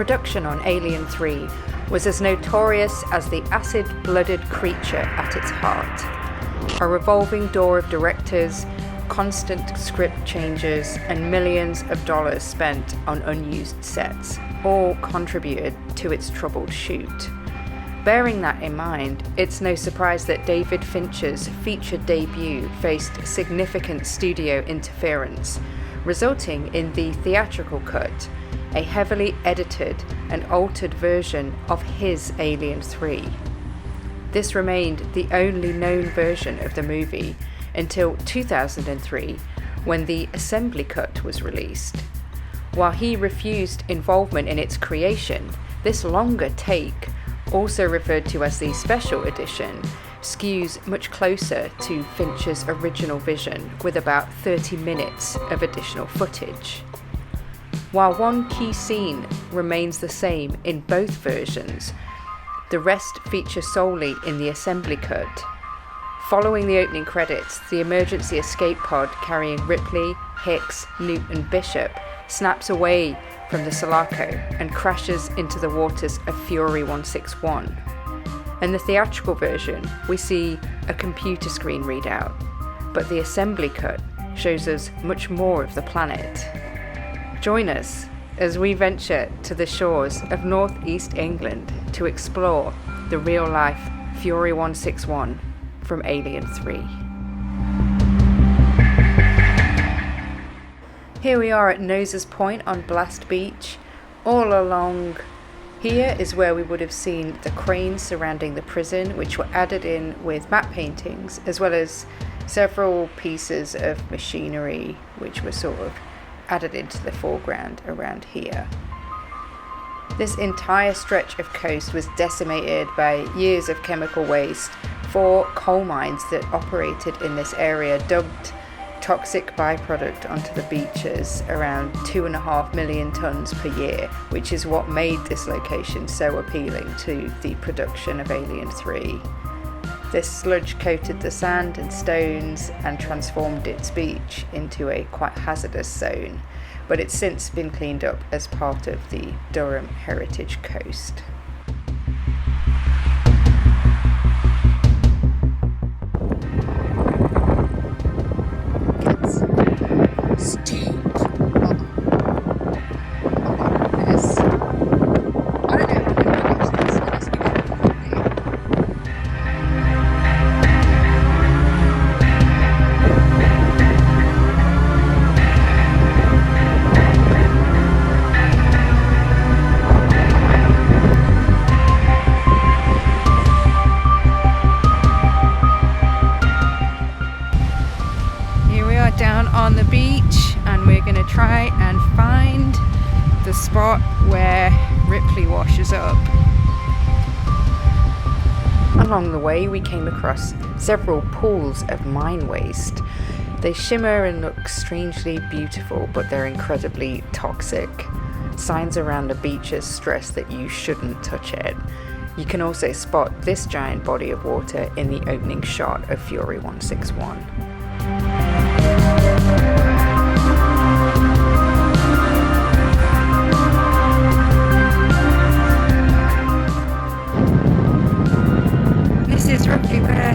production on Alien 3 was as notorious as the acid-blooded creature at its heart. A revolving door of directors, constant script changes, and millions of dollars spent on unused sets all contributed to its troubled shoot. Bearing that in mind, it's no surprise that David Fincher's feature debut faced significant studio interference, resulting in the theatrical cut, a heavily edited and altered version of his Alien 3. This remained the only known version of the movie until 2003, when the assembly cut was released. While he refused involvement in its creation, this longer take, also referred to as the special edition, skews much closer to Fincher's original vision, with about 30 minutes of additional footage. While one key scene remains the same in both versions, the rest feature solely in the assembly cut. Following the opening credits, the emergency escape pod carrying Ripley, Hicks, Newt and Bishop snaps away from the Sulaco and crashes into the waters of Fury 161. In the theatrical version, we see a computer screen readout, but the assembly cut shows us much more of the planet. Join us as we venture to the shores of northeast England to explore the real-life Fury 161 from Alien 3. Here we are at Nose's Point on Blast Beach. All along here is where we would have seen the cranes surrounding the prison, which were added in with matte paintings, as well as several pieces of machinery which were sort of added into the foreground around here. This entire stretch of coast was decimated by years of chemical waste. 4 coal mines that operated in this area dumped toxic byproduct onto the beaches, around 2.5 million tons per year, which is what made this location so appealing to the production of Alien 3. This sludge coated the sand and stones and transformed its beach into a quite hazardous zone, but it's since been cleaned up as part of the Durham Heritage Coast. It's steep. Down on the beach, and we're going to try and find the spot where Ripley washes up. Along the way we came across several pools of mine waste. They shimmer and look strangely beautiful, but they're incredibly toxic. Signs around the beaches stress that you shouldn't touch it. You can also spot this giant body of water in the opening shot of Fury 161. This is roughly where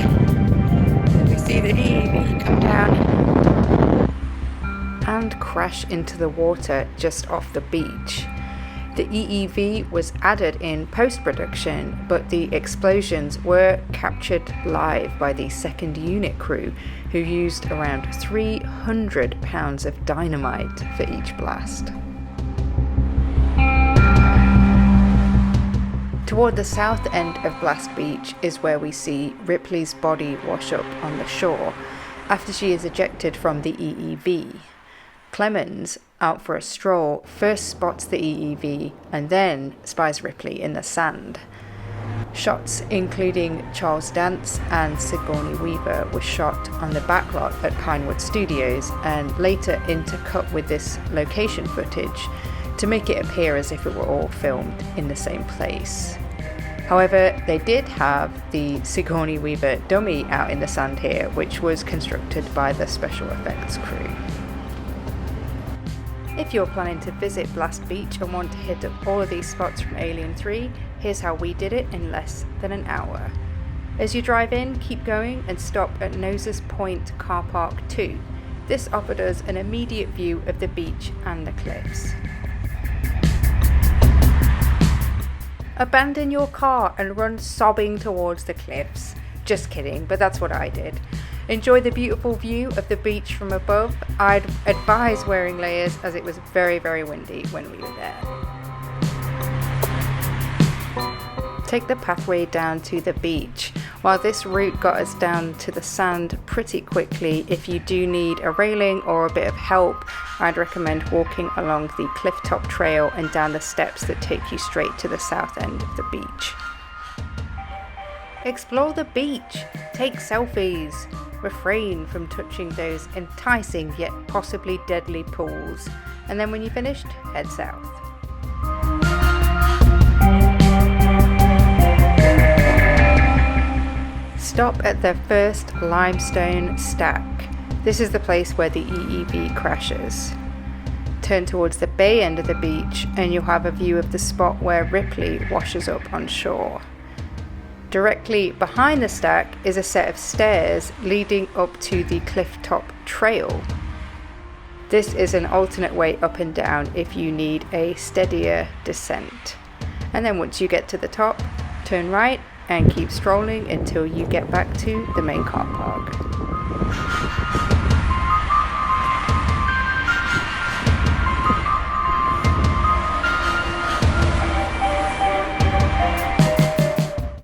we see the EEV come down and crash into the water just off the beach. The EEV was added in post-production, but the explosions were captured live by the second unit crew, who used around 300 pounds of dynamite for each blast. Toward the south end of Blast Beach is where we see Ripley's body wash up on the shore after she is ejected from the EEV. Clemens, out for a stroll, first spots the EEV and then spies Ripley in the sand. Shots including Charles Dance and Sigourney Weaver were shot on the backlot at Pinewood Studios and later intercut with this location footage to make it appear as if it were all filmed in the same place. However, they did have the Sigourney Weaver dummy out in the sand here, which was constructed by the special effects crew. If you're planning to visit Blast Beach and want to hit up all of these spots from Alien 3, here's how we did it in less than an hour. As you drive in, keep going and stop at Noses Point Car Park 2. This offered us an immediate view of the beach and the cliffs. Abandon your car and run sobbing towards the cliffs. Just kidding, but that's what I did. Enjoy the beautiful view of the beach from above. I'd advise wearing layers as it was very, very windy when we were there. Take the pathway down to the beach. While this route got us down to the sand pretty quickly, if you do need a railing or a bit of help, I'd recommend walking along the clifftop trail and down the steps that take you straight to the south end of the beach. Explore the beach, take selfies, refrain from touching those enticing yet possibly deadly pools, and then when you're finished, head south. Stop at the first limestone stack. This is the place where the EEV crashes. Turn towards the bay end of the beach and you'll have a view of the spot where Ripley washes up on shore. Directly behind the stack is a set of stairs leading up to the clifftop trail. This is an alternate way up and down if you need a steadier descent. And then once you get to the top, turn right and keep strolling until you get back to the main car park.